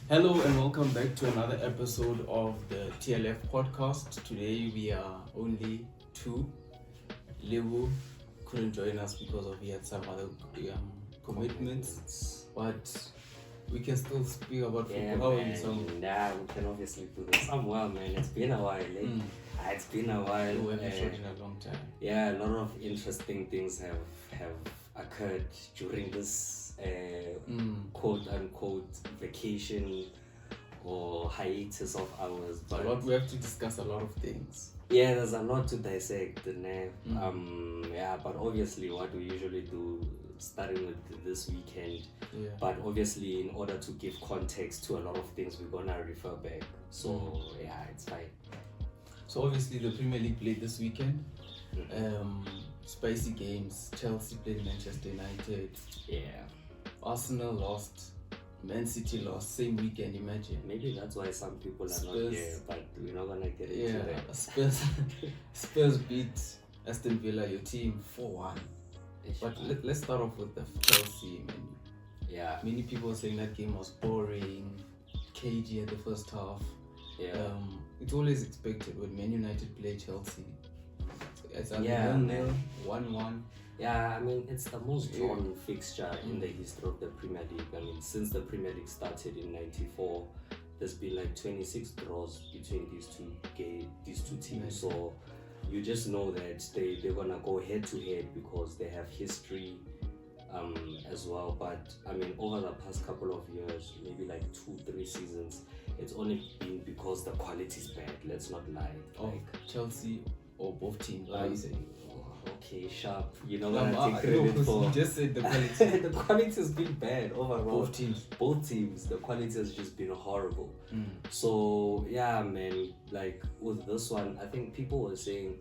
Hello and welcome back to another episode of the TLF podcast. Today we are only two. Lewu couldn't join us because he had some other commitments, but we can still speak about football. We can obviously do this. I'm well, man. It's been a while. It's been a while. We haven't shot in a long time. Yeah, a lot of interesting things have occurred during this quote unquote vacation or hiatus of ours. But we have to discuss a lot of things. Yeah, there's a lot to dissect. But obviously what we usually do, starting with this weekend, but obviously in order to give context to a lot of things, we're gonna refer back. So it's fine. So obviously the Premier League played this weekend. Spicy games. Chelsea played Manchester United. Arsenal lost. Man City lost. Same weekend, imagine. Maybe that's why some people are not here, but we're not gonna get into that. Spurs beat Aston Villa, your team, 4-1. But let's start off with the Chelsea menu. Yeah. Many people are saying that game was boring, cagey at the first half. It's always expected when Man United play Chelsea. It's 0-0, 1-1. Yeah, I mean, it's the most drawn fixture in the history of the Premier League. I mean, since the Premier League started in '94, there's been like 26 draws between these two teams. So you just know that they're gonna go head to head because they have history as well. But I mean, over the past couple of years, maybe like 2-3 seasons, it's only been because the quality is bad. Let's not lie. Chelsea or both teams, okay, sharp. You know what I take credit for. You just said the quality. The quality has been bad overall. Both teams. The quality has just been horrible. So yeah, man. Like with this one, I think people were saying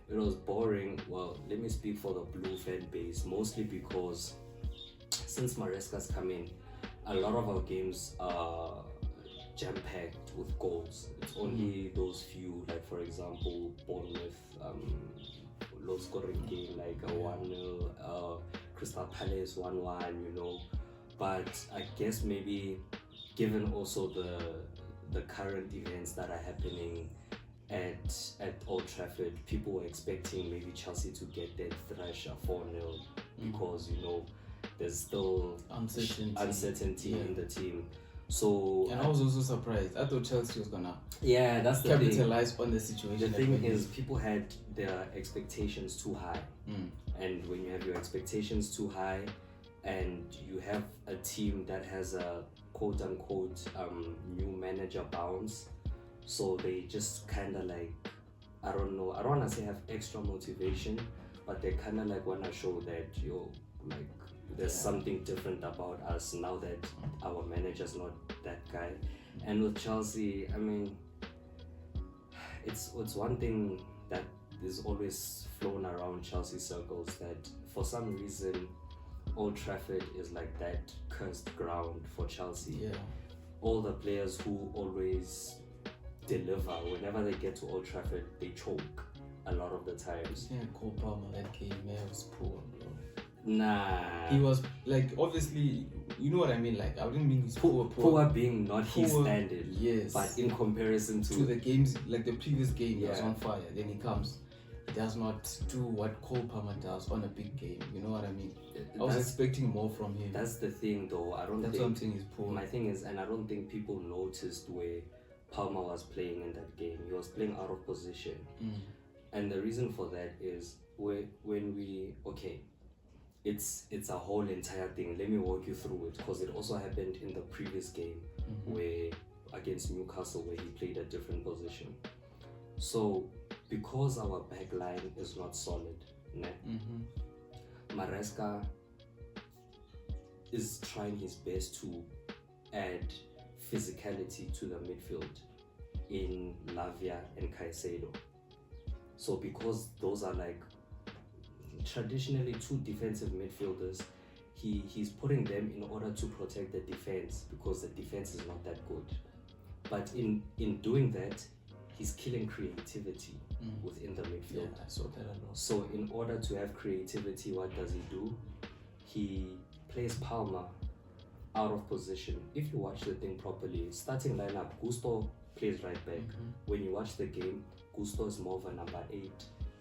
it was boring. Well, let me speak for the blue fan base, mostly because since Maresca's come in, a lot of our games are jam-packed with goals. It's only those few, like for example, Bournemouth, low scoring game like a 1-0, Crystal Palace 1-1, but I guess maybe given also the current events that are happening at Old Trafford, people were expecting maybe Chelsea to get that thrash 4-0 because there's still uncertainty in the team. So I was also surprised. I thought Chelsea was gonna that's the capitalize on the situation. The thing is, people had their expectations too high, and when you have your expectations too high, and you have a team that has a quote unquote new manager bounce, so they just kind of like, I don't want to say have extra motivation, but they kind of like want to show that there's something different about us now that our manager's not that guy. And with Chelsea, I mean, it's one thing that is always flown around Chelsea circles, that for some reason Old Trafford is like that cursed ground for Chelsea. All the players who always deliver, whenever they get to Old Trafford, they choke a lot of the times. Cole Palmer, that game, was poor, bro. Nah. He was like, obviously, you know what I mean? Like, I didn't mean he's poor. Poor being not his standard. Yes. But in comparison to the games, like the previous game, he was on fire. Then he comes. He does not do what Cole Palmer does on a big game. You know what I mean? I was expecting more from him. That's the thing, though. That's what I'm saying, he's poor. My thing is, and I don't think people noticed where Palmer was playing in that game. He was playing out of position. And the reason for that is it's a whole entire thing. Let me walk you through it, because it also happened in the previous game where against Newcastle, where he played a different position. So because our back line is not solid, Maresca is trying his best to add physicality to the midfield in Lavia and Caicedo. So because those are like traditionally two defensive midfielders, he's putting them in order to protect the defense, because the defense is not that good. But in doing that, he's killing creativity within the midfield. I saw that a lot. So in order to have creativity, what does he do? He plays Palmer out of position. If you watch the thing properly, starting lineup, Gusto plays right back. When you watch the game, Gusto is more of a number 8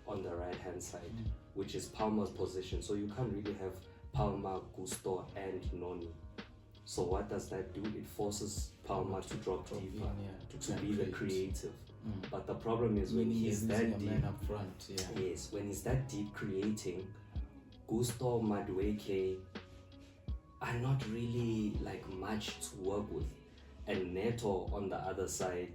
on the right hand side, which is Palmer's position. So you can't really have Palmer, Gusto, and Noni. So what does that do? It forces Palmer to drop deeper, to be the creative. But the problem is when he's that deep up front, yes, when he's that deep creating, Gusto, Madueke are not really like much to work with. And Neto on the other side,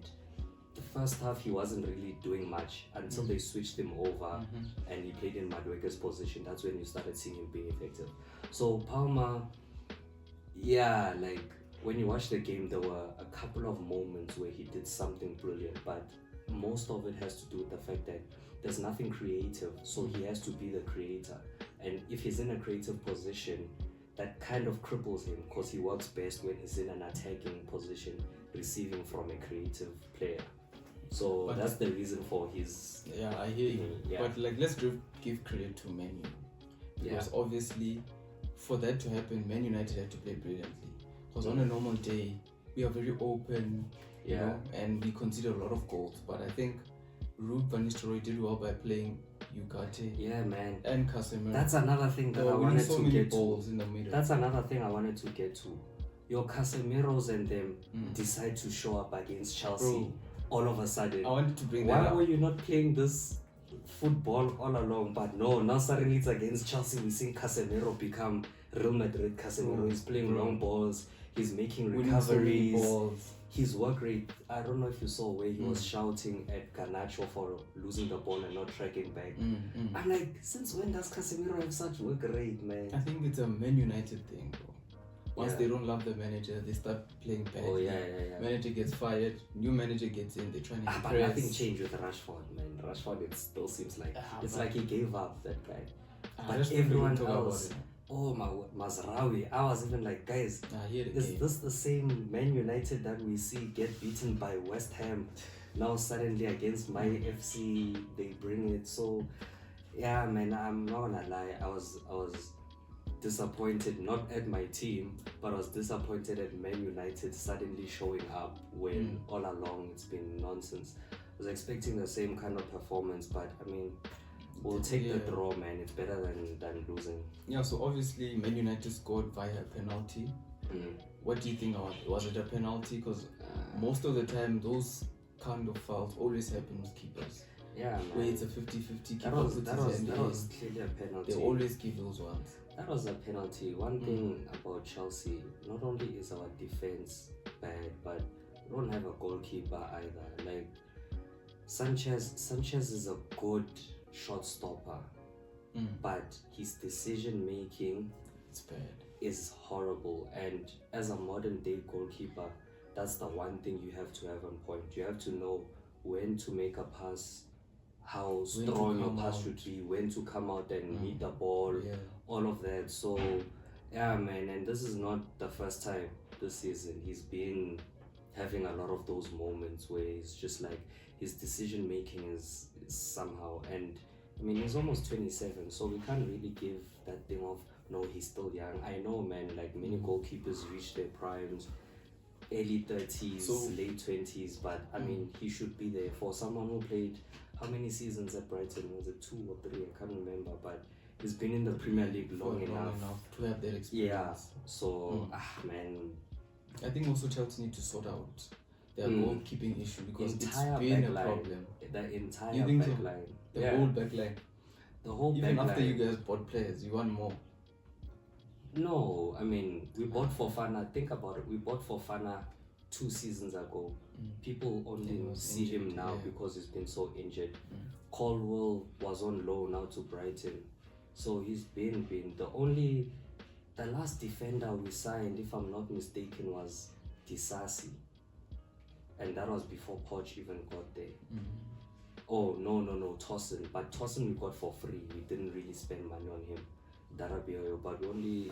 the first half he wasn't really doing much until they switched him over and he played in Madueke's position. That's when you started seeing him being effective. So Palmer, like when you watch the game, there were a couple of moments where he did something brilliant, but most of it has to do with the fact that there's nothing creative, so he has to be the creator. And if he's in a creative position, that kind of cripples him because he works best when he's in an attacking position, receiving from a creative player. So but that's the reason for his. Yeah, I hear you. But like, let's give credit to Man U, because obviously, for that to happen, Man United had to play brilliantly. Because on a normal day, we are very open, you know, and we concede a lot of goals. But I think Ruud van Nistelrooy did well by playing Ugarte. Yeah, man. And Casemiro. That's another thing that I wanted to get to. In the middle. That's another thing I wanted to get to. Your Casemiros and them decide to show up against Chelsea all of a sudden. I wanted to bring that up. Why were you not playing this football all along? But no, now suddenly it's against Chelsea. We see Casemiro become Real Madrid Casemiro. He's playing long balls. He's making recoveries. His work rate, I don't know if you saw where he was shouting at Garnacho for losing the ball and not tracking back. I'm like, since when does Casemiro have such work rate, man? I think it's a Man United thing, bro. Once they don't love the manager, they start playing bad. Manager gets fired, new manager gets in, they try to impress. But nothing changed with Rashford, man. Rashford, it still seems like it's like he gave up, that guy. But everyone else, oh my Mazraoui, I was even like, guys, is this the same Man United that we see get beaten by West Ham? Now suddenly against my FC, they bring it. So yeah, man, I'm not gonna lie, I was disappointed, not at my team, but I was disappointed at Man United suddenly showing up when all along it's been nonsense. I was expecting the same kind of performance, but I mean, we'll take the draw, man. It's better than losing. Yeah, so obviously Man United scored via a penalty. What do you think of it? Was it a penalty? Because most of the time those kind of fouls always happen with keepers. Yeah, man. Where it's a 50-50 that was clearly a penalty. They always give those ones. That was a penalty. One thing about Chelsea, not only is our defense bad, but we don't have a goalkeeper either. Like Sanchez is a good shot stopper, but his decision making is horrible. And as a modern day goalkeeper, that's the one thing you have to have on point. You have to know when to make a pass, how strong your pass should be, when to come out and meet the ball, all of that. So yeah, man, and this is not the first time this season. He's been having a lot of those moments where it's just like his decision making is somehow, and I mean, he's almost 27, so we can't really give that thing of, no, he's still young. I know, man, like many goalkeepers reach their primes, early 30s, late 20s, but I mean, he should be there. For someone who played, how many seasons at Brighton? Was it 2 or 3? I can't remember, but he's been in the Premier League long enough to have that experience. Yeah, so, man. I think also Chelsea need to sort out their goalkeeping issue, because it's been a problem. The entire backline. The whole backline. The whole Even backline. After you guys bought players, you want more. No, I mean, we bought Fofana. Think about it. We bought Fofana 2 seasons ago. People only see him now because he's been so injured. Colwell was on loan now to Brighton. So he's been the last defender we signed, if I'm not mistaken, was Disasi. And that was before Poch even got there. Oh, no, Tosin. But Tosin we got for free. We didn't really spend money on him. Darabioyo, but we only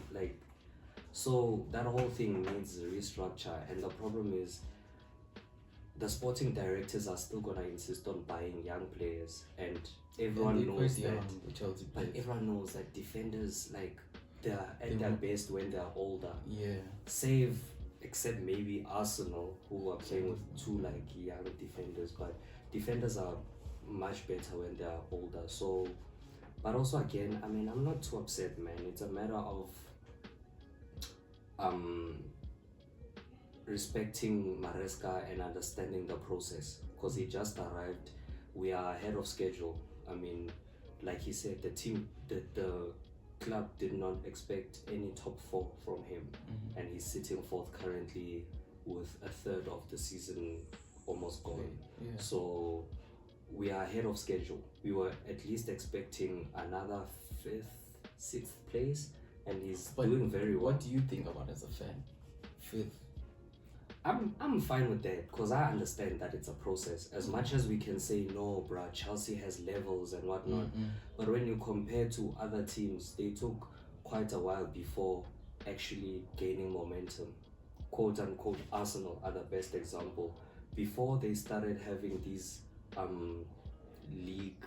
so that whole thing needs restructure. And the problem is the sporting directors are still gonna insist on buying young players, and everyone knows that. But everyone knows that defenders, like, they're at their best when they're older. Yeah. Except maybe Arsenal, who are playing with two like young defenders, but defenders are much better when they are older. So, but also again, I mean, I'm not too upset, man. It's a matter of respecting Maresca and understanding the process, because he just arrived. We are ahead of schedule. I mean, like he said, the club did not expect any top four from him, and he's sitting fourth currently with a third of the season almost gone. Yeah. So we are ahead of schedule. We were at least expecting another 5th, 6th place, and he's doing very well. What do you think about as a fan? 5th? I'm fine with that, because I understand that it's a process. As much as we can say, no, bruh, Chelsea has levels and whatnot, but when you compare to other teams, they took quite a while before actually gaining momentum. Quote unquote, Arsenal are the best example. Before they started having these league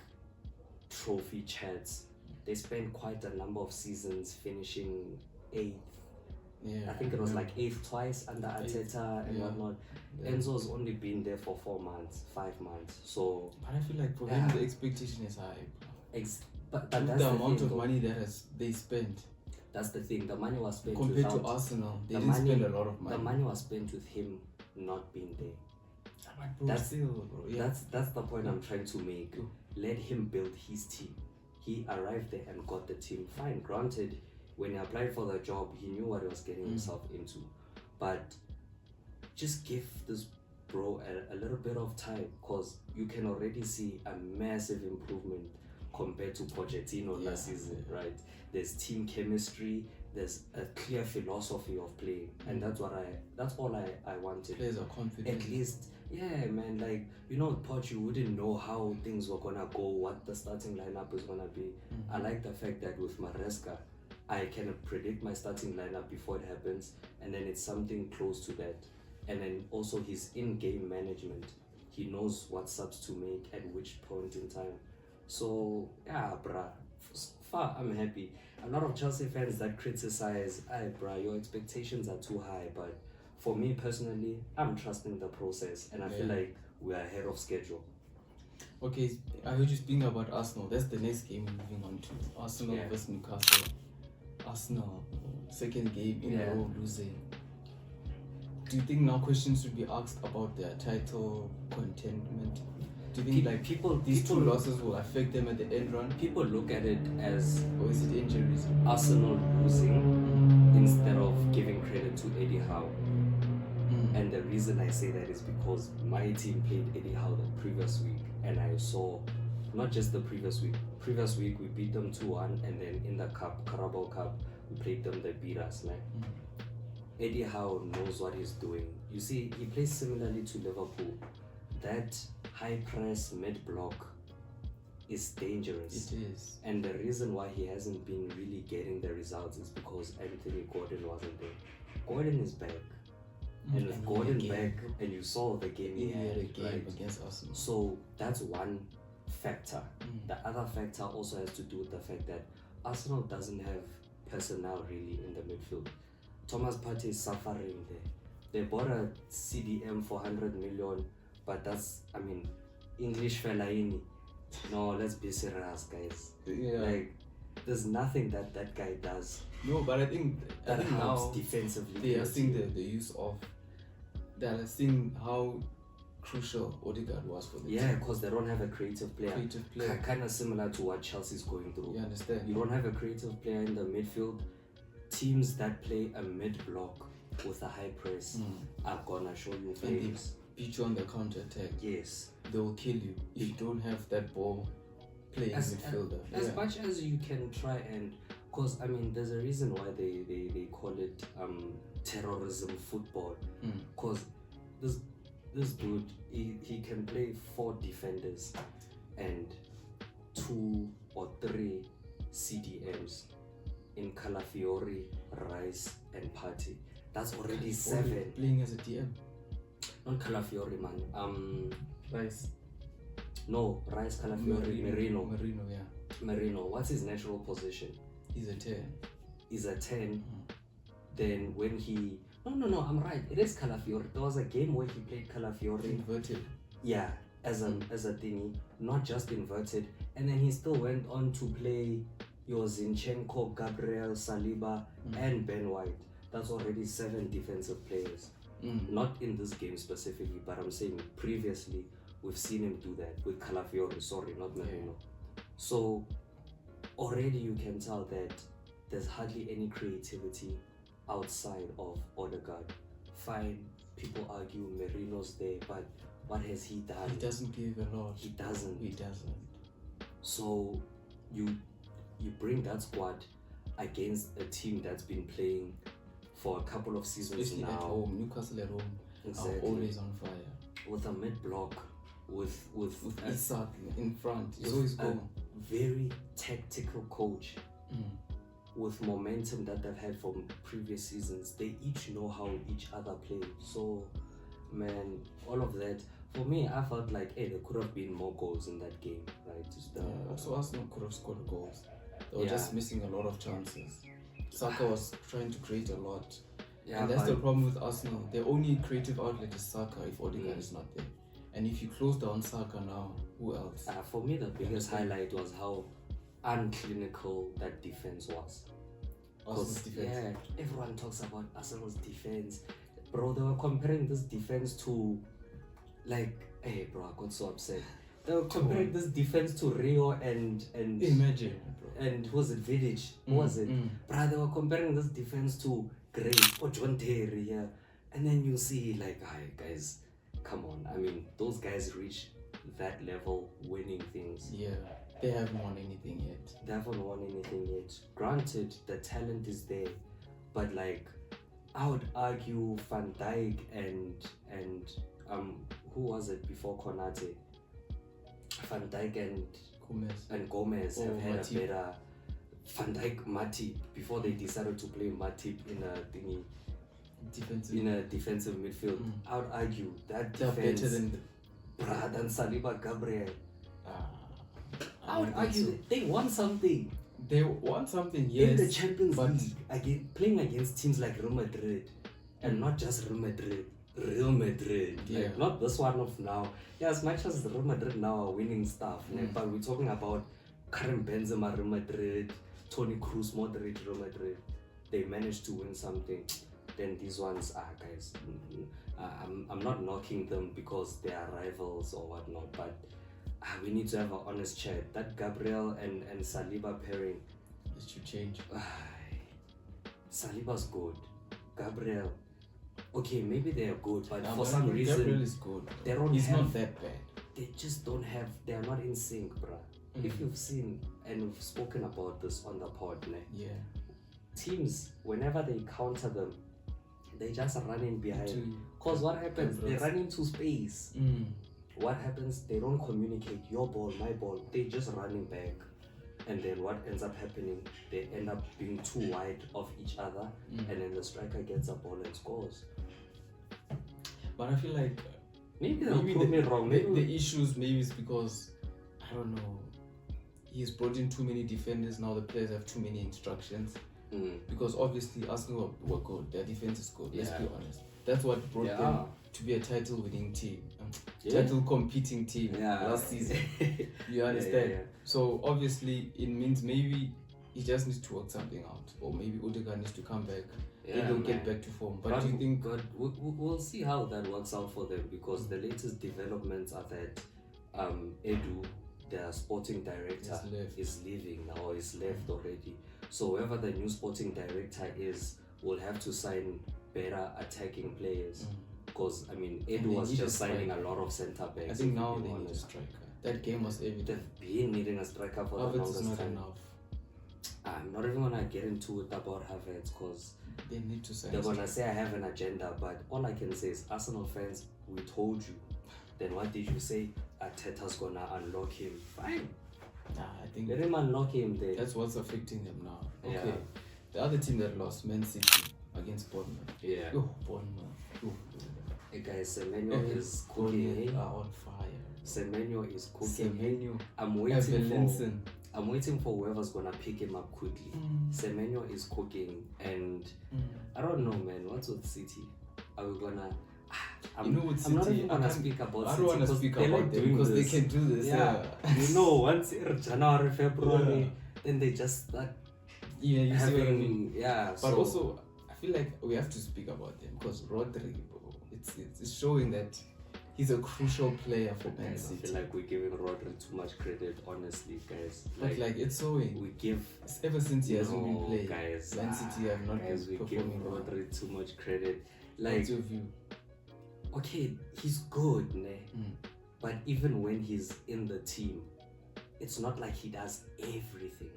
trophy chats, they spent quite a number of seasons finishing 8th. Yeah, I think it was like 8th twice under Arteta and whatnot. Enzo's only been there for 4 months, 5 months. So, but I feel like for him the expectation is high. But that's the amount of money that they spent. That's the thing. The money was spent compared to Arsenal. They didn't spend a lot of money. The money was spent with him not being there. Bro, that's the point I'm trying to make. Let him build his team. He arrived there and got the team. Fine, granted, when he applied for the job, he knew what he was getting himself into. But just give this bro a little bit of time, because you can already see a massive improvement compared to Pochettino last season, right? There's team chemistry, there's a clear philosophy of playing, and that's all I wanted. Players are confident. At least, yeah, man, like, you know, Poch, you wouldn't know how things were gonna go, what the starting lineup is gonna be. I like the fact that with Maresca, I can predict my starting lineup before it happens, and then it's something close to that. And then also his in-game management. He knows what subs to make at which point in time. So, yeah, bruh, far I'm happy. A lot of Chelsea fans that criticize, bruh, your expectations are too high, but for me personally, I'm trusting the process, and I feel like we're ahead of schedule. Okay, I heard you speaking about Arsenal. That's the next game we're moving on to. Arsenal versus Newcastle. Arsenal, second game in a row losing. Do you think now questions should be asked about their title contentment? Do you think these two losses will affect them at the end run? People look at it as, or is it injuries? Arsenal losing instead of giving credit to Eddie Howe. And the reason I say that is because my team played Eddie Howe the previous week, and I saw not just the previous week. Previous week we beat them 2-1, and then in the cup, Carabao Cup, we played them, they beat us, man. Eddie Howe knows what he's doing. You see, he plays similarly to Liverpool. That high press mid block is dangerous. It is. And the reason why he hasn't been really getting the results is because Anthony Gordon wasn't there. Gordon is back. And with Gordon back, and you saw the game he had a game against Arsenal. So that's one factor. The other factor also has to do with the fact that Arsenal doesn't have personnel really in the midfield. Thomas Partey is suffering there. They bought a CDM for 100 million, but that's, I mean, English fellaini. No, let's be serious, guys. Like, there's nothing that guy does. No, but I think helps now defensively. They are seeing the use of. They are seeing how crucial Odegaard was for the team. Yeah, because they don't have a creative player. Kind of similar to what Chelsea's going through. You understand? You don't have a creative player in the midfield. Teams that play a mid block with a high press are gonna show you flames. Beat you on the counter attack. Yes. They will kill you if you don't have that ball playing midfielder. As much as you can try and, because I mean, there's a reason why they call it terrorism football. Because this dude, he can play 4 defenders and 2 or 3 CDMs in Calafiori, Rice, and Partey. That's already 7. Playing as a DM. Not Calafiori, man. Rice. No, Rice, Calafiori, Merino. Merino, yeah. Merino. What's his natural position? He's a 10. is a 10, then when he... No, I'm right. It is Calafiori. There was a game where he played Calafiori. Inverted. Yeah, as a thingy, not just inverted. And then he still went on to play your Zinchenko, Gabriel, Saliba, and Ben White. That's already 7 defensive players. Not in this game specifically, but I'm saying previously we've seen him do that with Calafiori. Sorry, not Merino. So already you can tell that there's hardly any creativity outside of Odegaard. Fine, people argue Merino's there, but what has he done? He doesn't give a lot. He doesn't. So you bring that squad against a team that's been playing for a couple of seasons especially now. At home, Newcastle at home are always on fire. With a mid block, with Isak in front, he's with always a going. very tactical coach. With momentum that they've had from previous seasons, they each know how each other play. So, man, all of that. For me, I felt like, hey, there could have been more goals in that game, right? Also, Arsenal could have scored goals. They were just missing a lot of chances. Saka was trying to create a lot. And that's the problem with Arsenal. Their only creative outlet is Saka if Odegaard is not there. And if you close down Saka now, who else? For me, the biggest highlight was how unclinical that defense was. Arsenal's defense. Yeah, everyone talks about Arsenal's defense. Bro, they were comparing this defense to, like, hey bro, I got so upset. They were comparing this defense to Rio and imagine, bro. And who was it, Vidic? Who was it? Bro, they were comparing this defense to Gray or John Terry, yeah. And then you see, like, hi guys, come on. I mean, those guys reach that level winning things. Yeah. They haven't won anything yet. They haven't won anything yet. Granted, the talent is there, but like, I would argue Van Dijk and who was it before Konate? Van Dijk and Gomez have had Matip. a better... Van Dijk, Matip, before they decided to play Matip in a thingy, in a defensive midfield. I would argue that they're defense better than Saliba, Gabriel. I would think argue so. that they won something. They want something, yes. In the Champions League, playing against teams like Real Madrid, and not just Real Madrid, like not this one of now. Yeah, as much as Real Madrid now are winning stuff, but we're talking about Karim Benzema, Real Madrid, Toni Kroos, Modric, Real Madrid. They managed to win something. Then these ones are guys. I'm not knocking them because they are rivals or whatnot, but we need to have an honest chat. That Gabriel and Saliba pairing, it should change. Saliba's good. Gabriel, okay, maybe they are good, but for I some think reason Gabriel is good. He's not that bad. They just don't have. They are not in sync, bruh. If you've seen and we've spoken about this on the pod, teams whenever they counter them, they just run in behind. Cause what happens? They run into space. What happens? They don't communicate. Your ball, my ball. They just running back, and then what ends up happening? They end up being too wide of each other, and then the striker gets a ball and scores. But I feel like maybe prove me wrong. The issues maybe is because I don't know. He's brought in too many defenders. Now the players have too many instructions. Because obviously Arsenal were good. Their defense is good. Let's be honest. That's what brought them to be a title-winning team, title-competing team last season. You understand? So obviously it means maybe he just needs to work something out, or maybe Odegaard needs to come back. They'll get back to form. But do you think? We'll see how that works out for them, because the latest developments are that Edu, their sporting director, is leaving now, or is left already. So whoever the new sporting director is will have to sign better attacking players. Because I mean, Edu was just signing a lot of centre backs. I think now they need a striker. That game was evident. They've been needing a striker for the longest time. Enough. I'm not even gonna get into it about Havertz, because they need to sign. They're gonna say I have an agenda, but all I can say is, Arsenal fans, we told you. Then what did you say? Arteta's gonna unlock him. Fine. I think let him unlock him there. That's what's affecting them now. Okay. The other team that lost, Man City against Bournemouth. Bournemouth. Hey guys, Semenyo is cooking. Are on fire. Semenyo is cooking. Semenyo. I'm waiting I'm waiting for whoever's gonna pick him up quickly. Semenyo is cooking, and I don't know, man. What's with City? Are we gonna? I'm not even gonna speak about City. I don't want to speak about them because they can do this. Yeah. Once January, February, then they just start. Yeah, you see what I mean? Yeah. But also, I feel like we have to speak about them because Rodri, it's showing that he's a crucial player for Man City. I feel like we're giving Rodri too much credit, honestly, guys. But it's showing. We give ever since he hasn't been playing. Guys, Man City have not been performing. We give Rodri too much credit. What's your view? Okay, he's good, ne? But even when he's in the team, it's not like he does everything.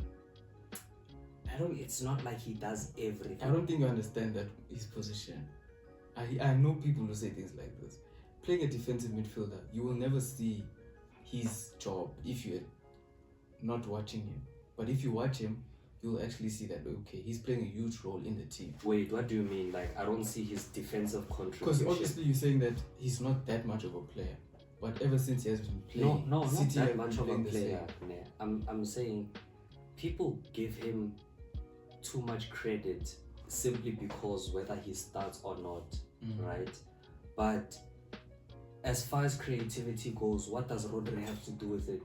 It's not like he does everything. I don't think you understand that his position. I know people who say things like this. Playing a defensive midfielder, you will never see his job if you're not watching him. But if you watch him, you'll actually see that, okay, he's playing a huge role in the team. Wait, what do you mean? Like, I don't see his defensive contribution. Because obviously you're saying that he's not that much of a player. But ever since he has been playing, no, City not that much of a player. Nah, I'm saying people give him too much credit simply because whether he starts or not, right? But as far as creativity goes, what does Rodri have to do with it?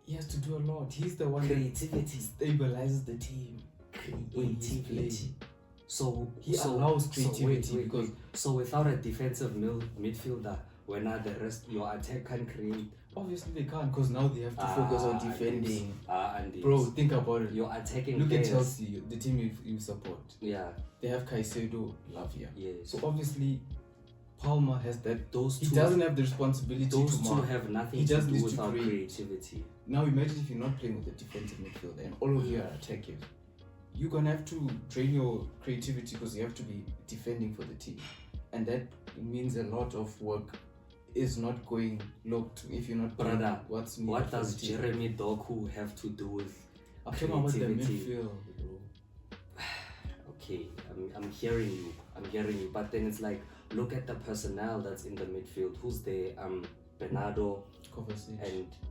He has to do a lot. He's the one creativity that stabilizes the team. Creativity. So he allows creativity because so without a defensive midfielder, when the rest your attack can create. Obviously they can't because now they have to focus on defending. And bro, think about it. You're attacking. Look at Chelsea, the team you support. Yeah. They have Caicedo, Lavia. Yes. So obviously Palmer has that. Those two. He doesn't have the responsibility those to two mark. have nothing he to just do needs with to our create. Creativity. Now imagine if you're not playing with a defensive midfielder and all of you are attacking. You're gonna have to train your creativity because you have to be defending for the team, and that means a lot of work is not going looked if you're not. Brother, what's needed? What does Jeremy Doku have to do with I'm talking about the midfield, bro. Okay, I'm hearing you, but then it's like, look at the personnel that's in the midfield. Who's there? Bernardo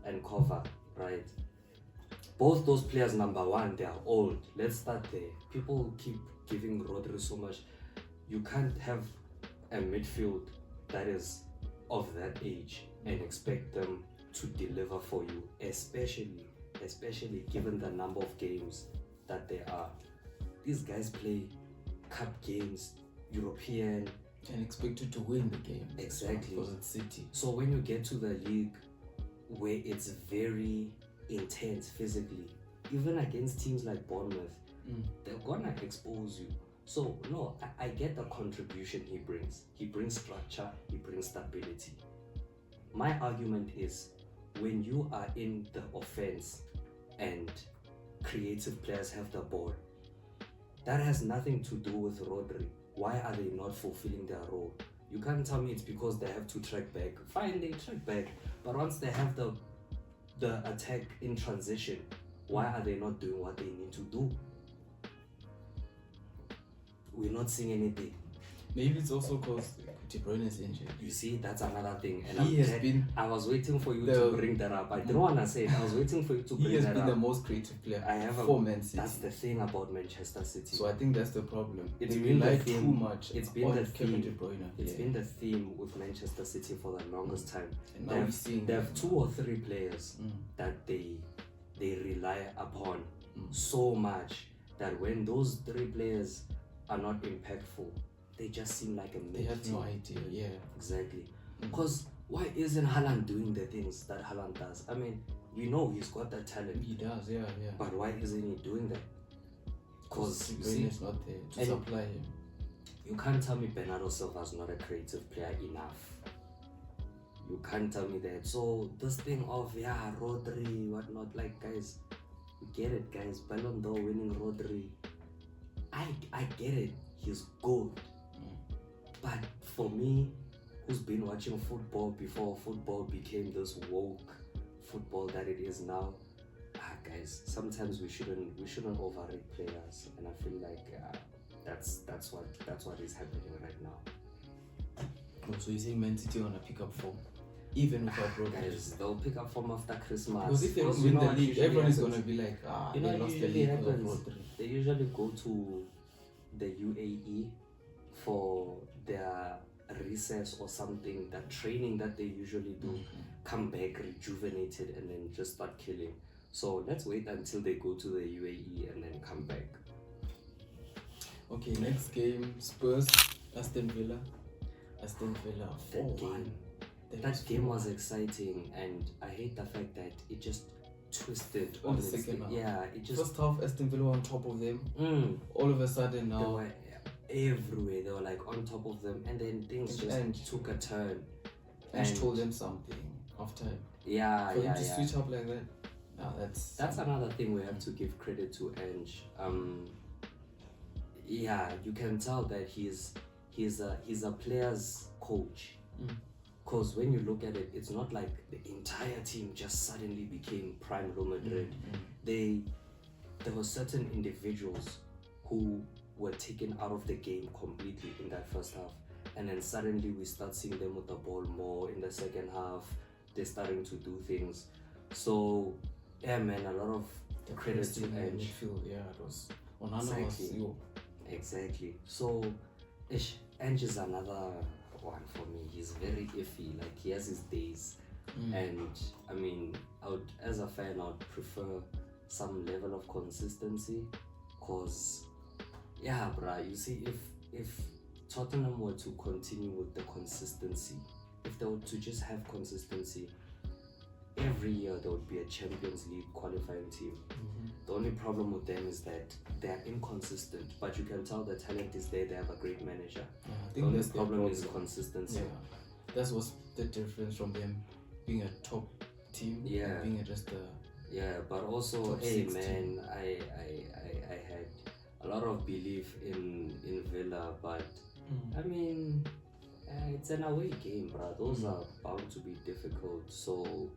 and Kova, right? Both those players, number one, they are old. Let's start there. People keep giving Rodri so much. You can't have a midfield that is of that age and expect them to deliver for you, especially given the number of games that there are. These guys play cup games, European, and expected to win the game. Exactly. Because it's City. So when you get to the league where it's very intense physically, even against teams like Bournemouth, they're gonna expose you. So no, I get the contribution he brings. He brings structure, he brings stability. My argument is, when you are in the offense and creative players have the ball, that has nothing to do with Rodri. Why are they not fulfilling their role? You can't tell me it's because they have to track back. Fine, they track back, but once they have the attack in transition, why are they not doing what they need to do? We're not seeing anything. Maybe it's also because De Bruyne is injured. You see, that's another thing. And I was waiting for you to bring that up. I didn't want to say it. I was waiting for you to bring that up. He has been the most creative player for Man City. That's the thing about Manchester City. So I think that's the problem. It's been the theme. Too much. It's been the theme. De Bruyne. It's been the theme with Manchester City for the longest time. And now we're seeing they have 2 or 3 players that they rely upon so much that when those 3 players are not impactful, they just seem like a They have no idea, yeah. Exactly. Because why isn't Haaland doing the things that Haaland does? I mean, you know he's got that talent. He does, yeah. But why isn't he doing that? Because is not there to supply him. You can't tell me Bernardo Silva is not a creative player enough. You can't tell me that. So this thing of Rodri, whatnot, like, guys, we get it, guys. Ballon d'Or winning Rodri, I get it. He's good. But for me, who's been watching football before football became this woke football that it is now, guys, sometimes we shouldn't overrate players, and I feel like that's what is happening right now. So you're saying Man City wanna pick up form? even without Rodri. Guys, they'll pick up form after Christmas. Because if they don't win the league, everyone is gonna be like, you they know lost the usually league without happens. Rodri. They usually go to the UAE for their recess or something, that training that they usually do, come back rejuvenated and then just start killing. So let's wait until they go to the UAE and then come back. Okay, next game, Spurs, Aston Villa. 4-1. That game was exciting, and I hate the fact that it just twisted on the second half. Yeah, it just first half Aston Villa were on top of them. All of a sudden now they were everywhere. They were like on top of them, and then things just took a turn. And told them something after. Yeah, for them to switch up like that. No, that's another thing we have to give credit to Ange. Yeah, you can tell that he's a player's coach. Because when you look at it, it's not like the entire team just suddenly became prime Real Madrid. There were certain individuals who were taken out of the game completely in that first half, and then suddenly we start seeing them with the ball more in the second half. They're starting to do things. So yeah, man, a lot of credit to Ange. Yeah, it was on Exactly. So Ange is another one for me. He's very iffy. Like, he has his days, and I mean, as a fan, I would prefer some level of consistency. Cause yeah, bruh, you see, if Tottenham were to continue with the consistency, if they were to just have consistency, every year there would be a Champions League qualifying team. The only problem with them is that they're inconsistent, but you can tell the talent is there. They have a great manager. The only problem is consistency. Yeah, that was the difference from them being a top team. Yeah, being just a but also, hey man, I had a lot of belief in Villa, but I mean, it's an away game, bro. Those are bound to be difficult. So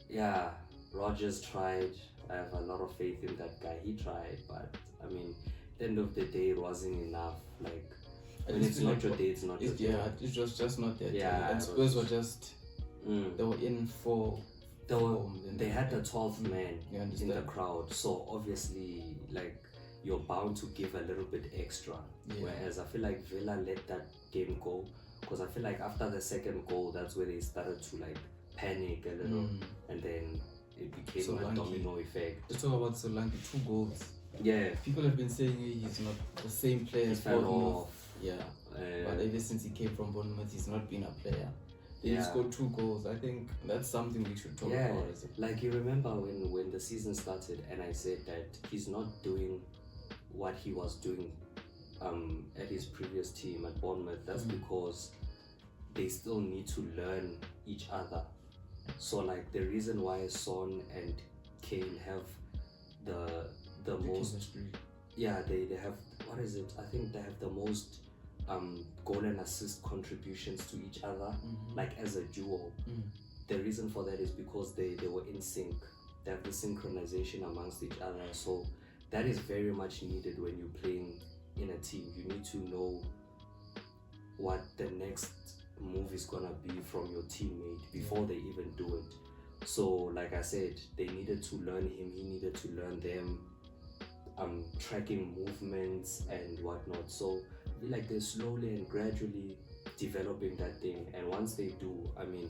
yeah, Rodgers tried. I have a lot of faith in that guy. He tried, but I mean, at the end of the day, it wasn't enough. Like, when it's not your day, it's not your day. Yeah, it was just not their day. And Spurs were just they were in for. They had the 12th man in the crowd, so obviously, like, you're bound to give a little bit extra. Whereas I feel like Villa let that game go, because I feel like after the second goal, that's where they started to like panic a little, and then it became a domino effect. Let's talk about Solanke, 2 goals. Yeah, people have been saying he's not the same player as Bournemouth. But ever since he came from Bournemouth, he's not been a player. He scored 2 goals. I think that's something we should talk about. Like, you remember when the season started, and I said that he's not doing what he was doing at his previous team at Bournemouth. That's because they still need to learn each other. So like, the reason why Son and Kane have the most chemistry. They have, what is it? I think they have the most goal and assist contributions to each other, like as a duo. The reason for that is because they were in sync. They have the synchronization amongst each other. So that is very much needed when you're playing in a team. You need to know what the next move is gonna be from your teammate before they even do it. So like I said, they needed to learn him, he needed to learn them, tracking movements and whatnot. So I feel like they're slowly and gradually developing that thing, and once they do, I mean,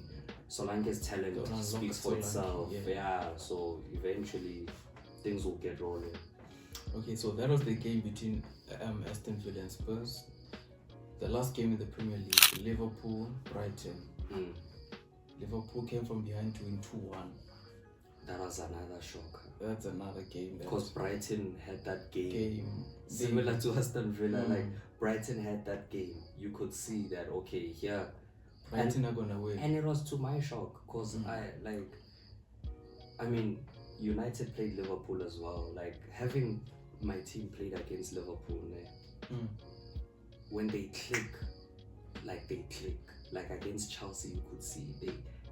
Solanke's talent speaks for itself. So eventually things will get rolling. Okay, so that was the game between Aston Villa and Spurs. The last game in the Premier League, Liverpool, Brighton. Liverpool came from behind to win 2-1. That was another shock. That's another game. Because Brighton had that game. Similar to Aston Villa, like Brighton had that game. You could see that, okay, here Brighton are gonna win. And it was to my shock, because I mean, United played Liverpool as well. Like, having my team played against Liverpool, when they click, like against Chelsea, you could see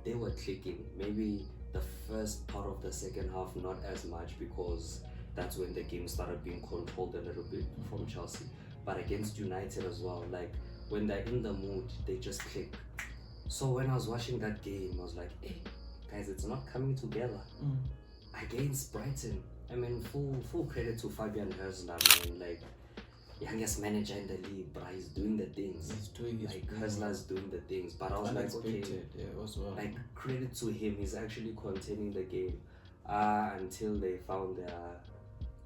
they were clicking. Maybe the first part of the second half, not as much, because that's when the game started being controlled a little bit from Chelsea. But against United as well, like, when they're in the mood, they just click. So when I was watching that game, I was like, hey, guys, it's not coming together. Against Brighton. I mean, full credit to Fabian Herzler, man. Like, youngest manager in the league, but he's doing the things. He's doing his like Herzler's doing the things. But I was like, okay, well. Like credit to him, he's actually containing the game. Until they found their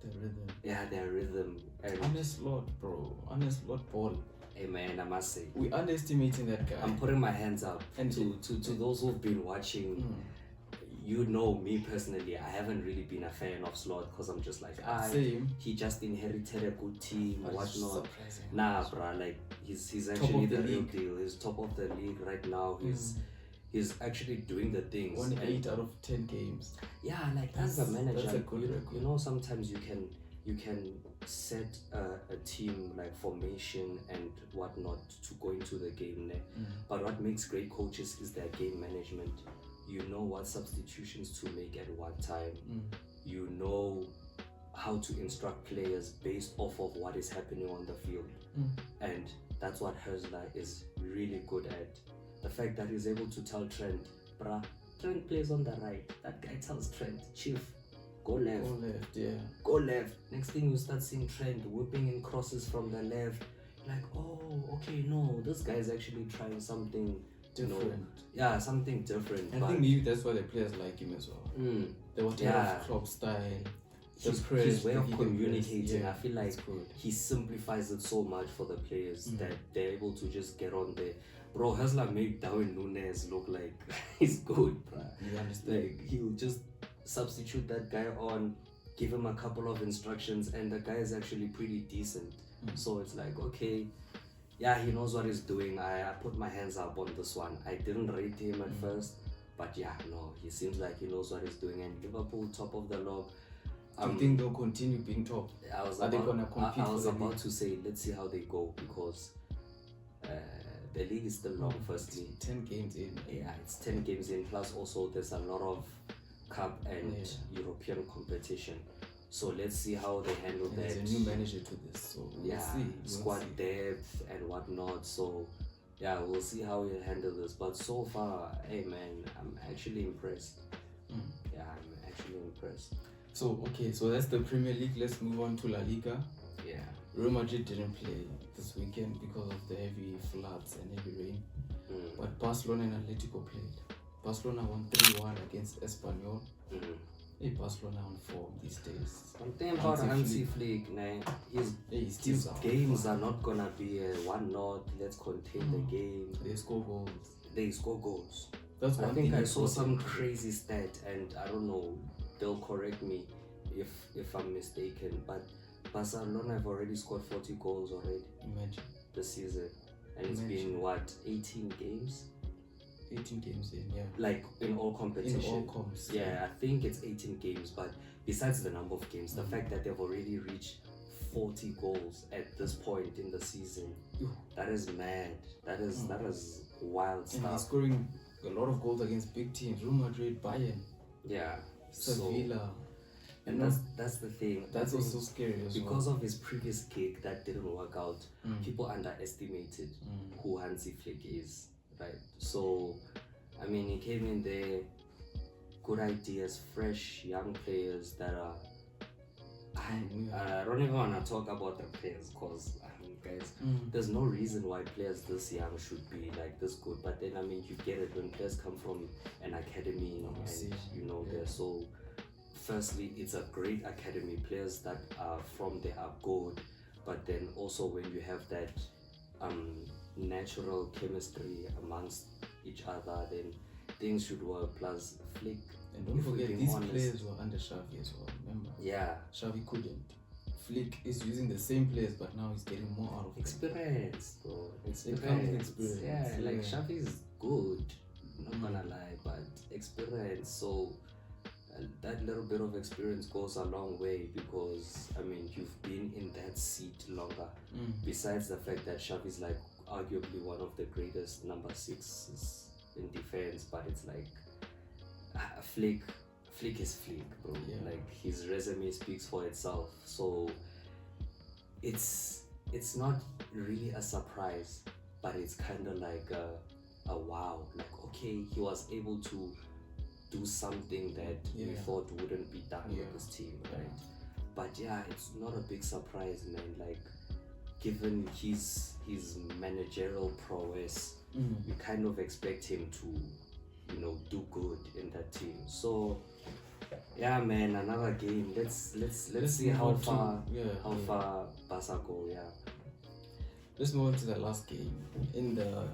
rhythm. Yeah, their rhythm. And Slot, bro. Slot ball. Hey man, I must say, we're underestimating that guy. I'm putting my hands up. And to those who've been watching, you know me personally, I haven't really been a fan of Slot because I'm just like, he just inherited a good team or whatnot. Nah, bruh, like he's actually the real deal. He's top of the league right now. He's actually doing the things. Won 8 out of 10 games. Yeah, like as a manager, that's a good record. You know, sometimes you can set a team like formation and whatnot to go into the game. But what makes great coaches is their game management. You know what substitutions to make at what time. You know how to instruct players based off of what is happening on the field. And that's what Herzler is really good at. The fact that he's able to tell Trent, bruh, Trent plays on the right. That guy tells Trent, Chief, go left. Go left, yeah. Go left. Next thing you start seeing Trent whipping in crosses from the left. Like, oh, okay, no, this guy is actually trying something different. Yeah, something different. I think maybe that's why the players like him as well. They want to have Klopp style. His way of communicating, I feel like he simplifies it so much for the players that they're able to just get on there. Bro, Herzler made Darwin Núñez look like he's good, bro. You understand? Like, he'll just substitute that guy on, give him a couple of instructions, and the guy is actually pretty decent. So it's like, okay, yeah, he knows what he's doing. I put my hands up on this one. I didn't rate him at first, but yeah, no, he seems like he knows what he's doing. And Liverpool, top of the log. Do you think they'll continue being top? I was about to say, let's see how they go, because the league is still long. Firstly, 10 games in. Yeah, it's 10 games in. Plus, also there's a lot of cup and European competition. So let's see how they handle that. There's a new manager to this, so we'll see. Squad depth and whatnot. So yeah, we'll see how he'll handle this. But so far, hey man, I'm actually impressed. Yeah, I'm actually impressed. So okay, so that's the Premier League. Let's move on to La Liga. Yeah. Real Madrid didn't play this weekend because of the heavy floods and heavy rain. But Barcelona and Atletico played. Barcelona won 3-1 against Espanyol. Hey, Barcelona on form these days. One thing about Hansi Flick, his games are not gonna be a 1-0. Let's contain the game. They score goals. That's one thing. I saw some crazy stat, and I don't know. They'll correct me if I'm mistaken, but Barcelona have already scored 40 goals already. Imagine. This season. And it's been what, 18 games? 18 games in, yeah. Like in all competition. In all comps. Yeah, I think it's 18 games, but besides the number of games, the fact that they've already reached 40 goals at this point in the season, that is mad. That is wild stuff. And he's scoring a lot of goals against big teams, Real Madrid, Bayern. Yeah. Sevilla. And that's the thing. That's also scary as well. Because of his previous gig that didn't work out, people underestimated who Hansi Flick is, right? So, I mean, he came in there, good ideas, fresh young players that are. I don't even want to talk about the players because, guys, there's no reason why players this young should be like this good. But then, I mean, you get it when players come from an academy and they're so. Firstly, it's a great academy. Players that are from there are good, but then also when you have that natural chemistry amongst each other, then things should work. Plus, Flick. And don't forget, these players were under Xavi as well, remember? Yeah. Xavi couldn't. Flick is using the same players, but now he's getting more out of experience, bro. Experience. Yeah, like Xavi is good, not gonna lie, but experience. So that little bit of experience goes a long way because, I mean, you've been in that seat longer. Besides the fact that Xavi is like arguably one of the greatest number 6s in defense, but it's like Flick is Flick, bro. Yeah. Like his resume speaks for itself. So it's not really a surprise, but it's kind of like a wow. Like, okay, he was able to do something that we thought wouldn't be done with this team, right? But yeah, it's not a big surprise, man. Like, given his managerial prowess, you kind of expect him to, do good in that team. So yeah, man, another game. Let's see how far Barca go. Yeah. Let's move on to the last game in the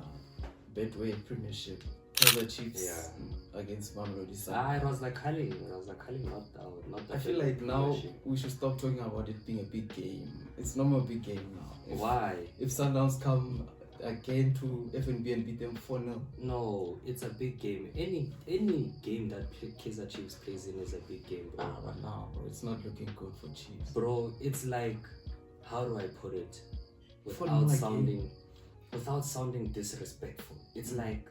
Betway Premiership. Kaizer Chiefs against Mamelodi Sundowns. It was like Culling. Not the I feel like now we should stop talking about it being a big game. It's not more a big game now. Why? If Sundowns come again to FNB and beat them 4-0. No, it's a big game. Any game that Kaizer Chiefs plays in is a big game, bro. But now, bro, it's not looking good for Chiefs. Bro, it's like, how do I put it? Without sounding disrespectful. It's like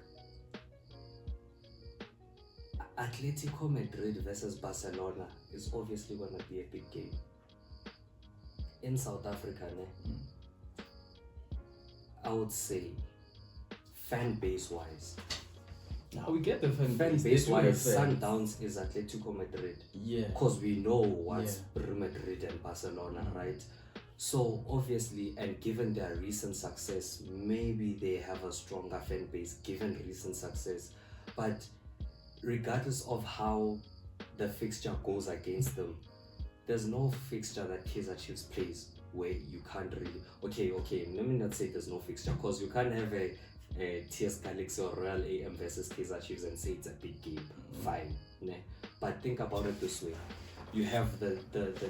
Atletico Madrid versus Barcelona is obviously going to be a big game. In South Africa, I would say, fan base wise. Now we get the fan base wise, Sundowns is Atletico Madrid. Yeah. Because we know what's Real Madrid and Barcelona, right? So obviously, and given their recent success, maybe they have a stronger fan base given recent success. But regardless of how the fixture goes against them, there's no fixture that Kaizer Chiefs plays where you can't really... Okay, let me not say there's no fixture, because you can't have a TS Galaxy or Royal AM versus Kaizer Chiefs and say it's a big game. Fine. Ne? But think about it this way. You have the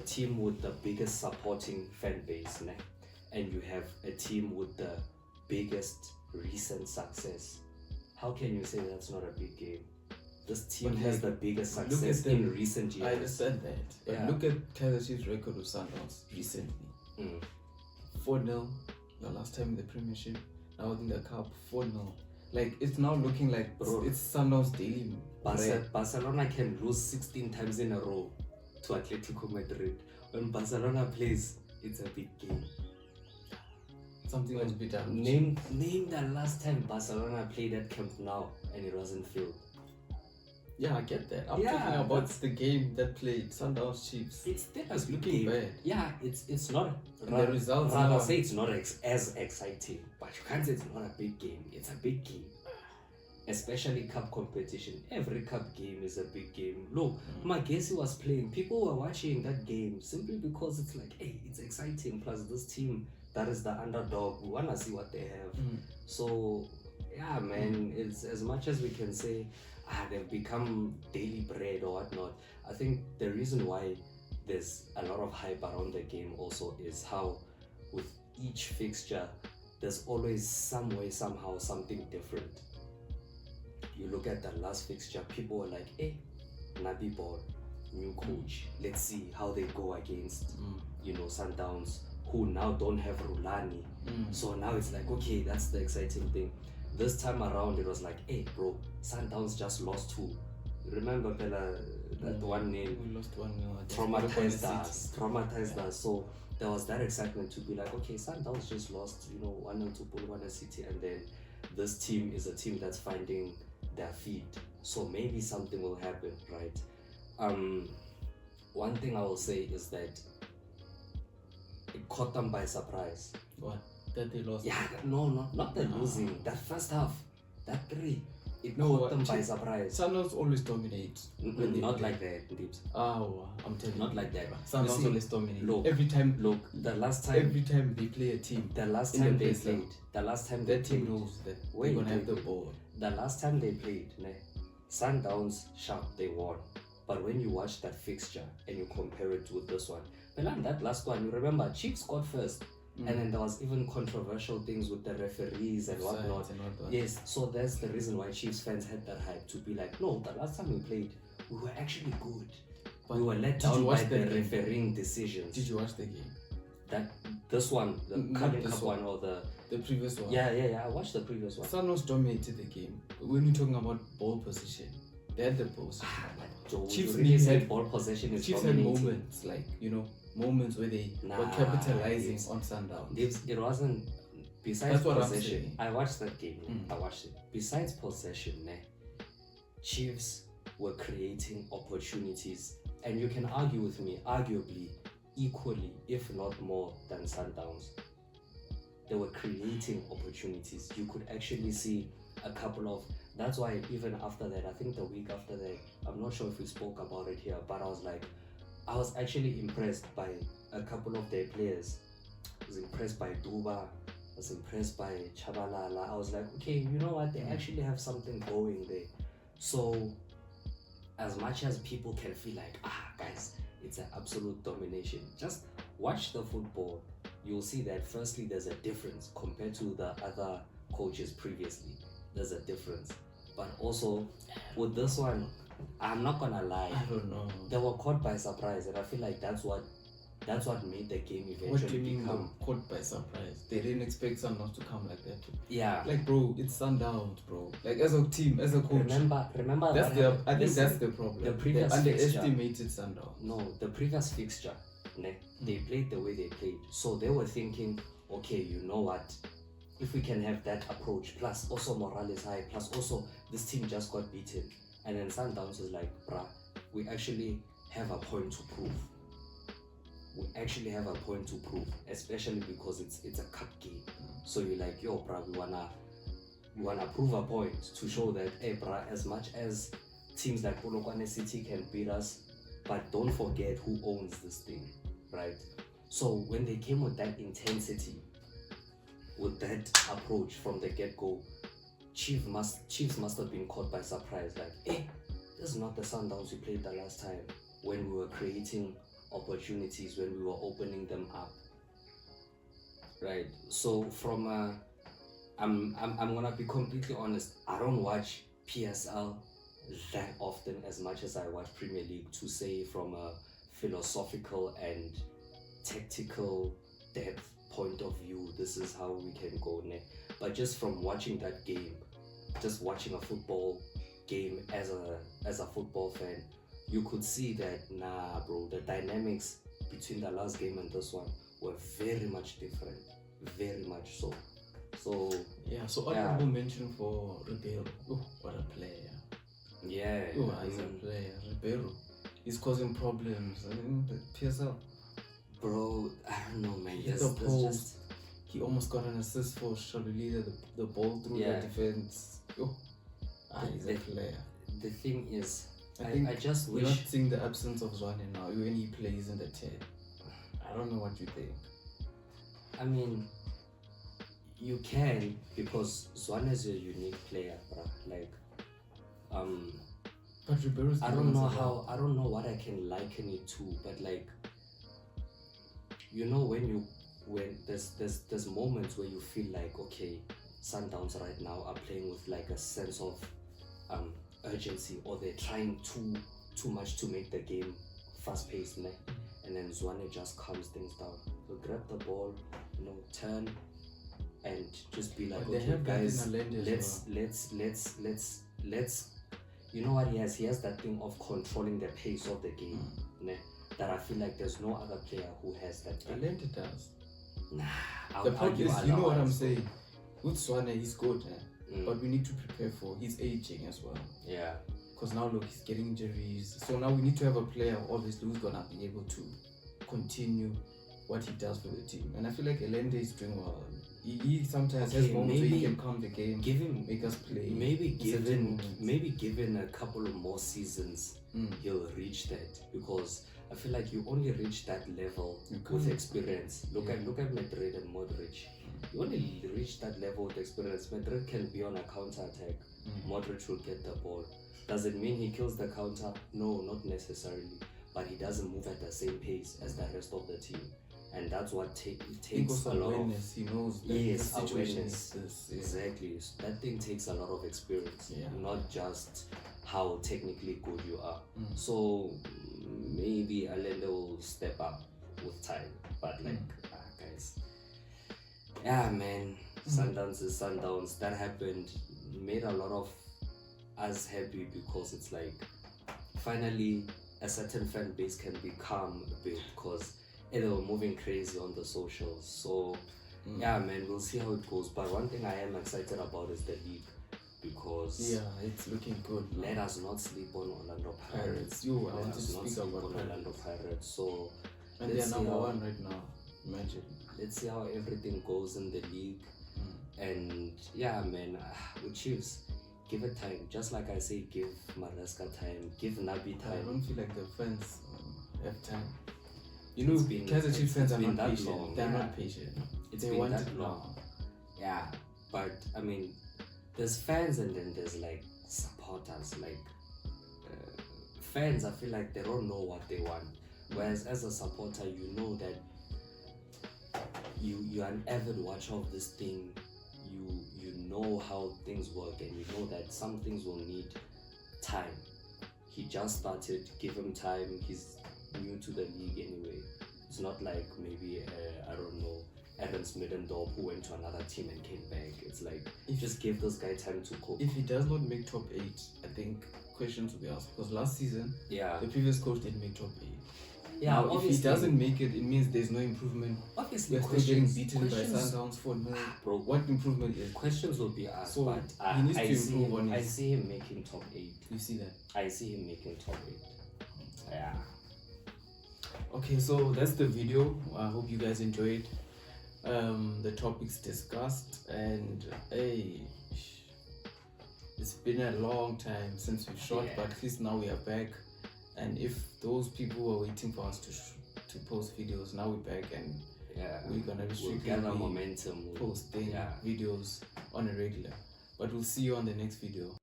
team with the biggest supporting fan base, ne? And you have a team with the biggest recent success. How can you say that's not a big game? This team has the biggest success in recent years. I understand that. But look at Kaizer Chiefs' record with Sundowns recently. 4-0 the last time in the Premiership. Now in the Cup, 4-0. Like, it's now looking like it's Sundowns daily. Barcelona can lose 16 times in a row to Atletico Madrid. When Barcelona plays, it's a big game. Something was beat up. Name the last time Barcelona played at Camp Nou and it wasn't filled. Yeah, I get that. I'm talking about the game that played Sundowns Chiefs. It's looking bad. Yeah, it's not. The results. Rather say it's not as exciting, but you can't say it's not a big game. It's a big game, especially cup competition. Every cup game is a big game. Look, Magesi was playing. People were watching that game simply because it's like, hey, it's exciting. Plus, this team that is the underdog. We wanna see what they have. So, yeah, man. It's as much as we can say. They've become daily bread or whatnot. I think the reason why there's a lot of hype around the game also is how with each fixture there's always some way, somehow, something different. You look at the last fixture, people were like, hey, Nabi Ball, new coach, let's see how they go against Sundowns, who now don't have Rulani. So now it's like, okay, that's the exciting thing. This time around, it was like, hey, bro, Sundowns just lost 2. Remember, Bella, that one name? We lost 1-0. Traumatized us. So there was that excitement to be like, okay, Sundowns just lost, 1-0 to Polokwane City, and then this team is a team that's finding their feet. So maybe something will happen, right? One thing I will say is that it caught them by surprise. What? That they lost? Yeah, no, not the losing. That first half, that 3, it caught them by surprise. Sundowns always dominate. Not like that, Deeps. I'm telling you. Not like that. Sundowns always dominate. Look, every time they play a team. The last time they played. That team knows that they're gonna have the ball. The last time they played, Sundowns sharp, they won. But when you watch that fixture and you compare it with this one, that last one, you remember Chiefs scored first. And then there was even controversial things with the referees and whatnot. Yes, so that's the reason why Chiefs fans had that hype to be like, no, the last time we played, we were actually good. But we were let down by the refereeing decisions. Did you watch the game? This one, the Culling Cup one or the previous one? Yeah, I watched the previous one. Sundowns dominated the game. When you're talking about ball position, they had the ball position. Chiefs really had ball possession. Chiefs had moments, moments where they were capitalizing on Sundowns. It wasn't besides possession, I watched that game. I watched it. Besides possession, Chiefs were creating opportunities, and you can argue with me, arguably equally, if not more, than Sundowns. They were creating opportunities. You could actually see a couple of. That's why even after that, I think the week after that, I'm not sure if we spoke about it here, but I was actually impressed by a couple of their players. I was impressed by Duba. I was impressed by Chabalala. I was like, okay, you know what? They actually have something going there. So, as much as people can feel like, guys, it's an absolute domination, just watch the football. You'll see that firstly, there's a difference compared to the other coaches previously. There's a difference. But also, with this one, I'm not gonna lie. I don't know. They were caught by surprise, and I feel like that's what made the game eventually What do you mean become caught by surprise? They didn't expect Sundowns to come like that. Yeah. Like, bro, it's Sundowns, bro. Like, as a team, as a coach. Remember that's I think that's the problem. The previous they underestimated Sundowns. No, the previous fixture, they played the way they played. So they were thinking, okay, you know what? If we can have that approach, plus also morale is high, plus also this team just got beaten. And then Sundowns is like, bruh, we actually have a point to prove. We actually have a point to prove, especially because it's a cup game. So you're like, yo, bruh, we wanna prove a point to show that, hey, bruh, as much as teams like Polokwane City can beat us, but don't forget who owns this thing, right? So when they came with that intensity, with that approach from the get-go, Chiefs must have been caught by surprise. Like, hey, this is not the Sundowns we played the last time when we were creating opportunities, when we were opening them up. Right. So from I'm gonna be completely honest. I don't watch PSL that often as much as I watch Premier League, to say from a philosophical and tactical depth point of view, this is how we can go next. But just from watching that game, just watching a football game as a football fan, you could see that, nah, bro, the dynamics between the last game and this one were very much different, very much so. So yeah, so honorable mention for Ribeiro. Oh, what a player! Yeah, he's a player. Ribeiro, he's causing problems. I mean, the PSL. Bro, I don't know, man. He almost got an assist for Shalulida, the ball through the defense. He's a player. The thing is, I just we're wish... not seeing the absence of Zwane now when he plays in the 10. I don't know what you think. I mean, you can, because Zwane is a unique player, bro. Like, but Ribeiro's I don't know what I can liken it to, but like, you know, when there's moments where you feel like, okay, Sundowns right now are playing with like a sense of urgency, or they're trying too much to make the game fast paced, and then Zwane just calms things down. So grab the ball, turn and just be like, okay guys, let's you know what he has? He has that thing of controlling the pace of the game. That I feel like there's no other player who has that thing. Allende does. Nah, the problem is, you know what I'm saying? With Zwane, he's good, but we need to prepare for his aging as well. Yeah. Because now look, he's getting injuries. So now we need to have a player, obviously, who's gonna be able to continue what he does for the team. And I feel like Allende is doing well. He sometimes has moments where he can calm the game, make us play. Maybe given a couple of more seasons, he'll reach that, because I feel like you only reach that level with experience. Look at Madrid and Modric. You only reach that level with experience. Madrid can be on a counter attack. Modric will get the ball. Does it mean he kills the counter? No, not necessarily. But he doesn't move at the same pace as the rest of the team. And that's what takes a lot of... He knows that yes, the awareness. Exactly. So that thing takes a lot of experience. Not just how technically good you are. So maybe Allende will step up with time. But like, guys... Yeah, man. Sundowns is Sundowns. That happened. Made a lot of us happy, because it's like, finally, a certain fan base can be calm a bit, because they were moving crazy on the socials. So Yeah, man, we'll see how it goes. But one thing I am excited about is the league, because it's looking good. Let us not sleep on Orlando Pirates. I want to speak about Orlando Pirates. So, and they are number one right now. Imagine. Let's see how everything goes in the league. And yeah, man, with Chiefs, give it time. Just like I say, give Maresca time, give Nabi time. I don't feel like the fans have time. You know, Kaizer Chiefs fans are not patient. They're not patient. They want it long. Yeah, but I mean, there's fans and then there's like supporters. Like fans, I feel like they don't know what they want. Whereas as a supporter, you know that you're an avid watcher of this thing. You know how things work, and you know that some things will need time. He just started, give him time. He's new to the league anyway. It's not like maybe I don't know, Aaron Smith-Dorp who went to another team and came back. It's like, just give this guy time to cope. If he does not make top 8, I think questions will be asked, because last season the previous coach didn't make top 8. Yeah, now, if he doesn't make it, it means there's no improvement. Obviously, we're still getting beaten by Sundowns 4-0. Bro, what improvement is? Questions will be asked, so but he needs to improve on I see him making top 8. You see that? I see him making top 8. Yeah. Okay, so that's the video. I hope you guys enjoyed the topics discussed, and hey, it's been a long time since we shot, but at least now we are back. And if those people were waiting for us to post videos, now we're back, and we're gonna gather momentum, posting videos on a regular. But we'll see you on the next video.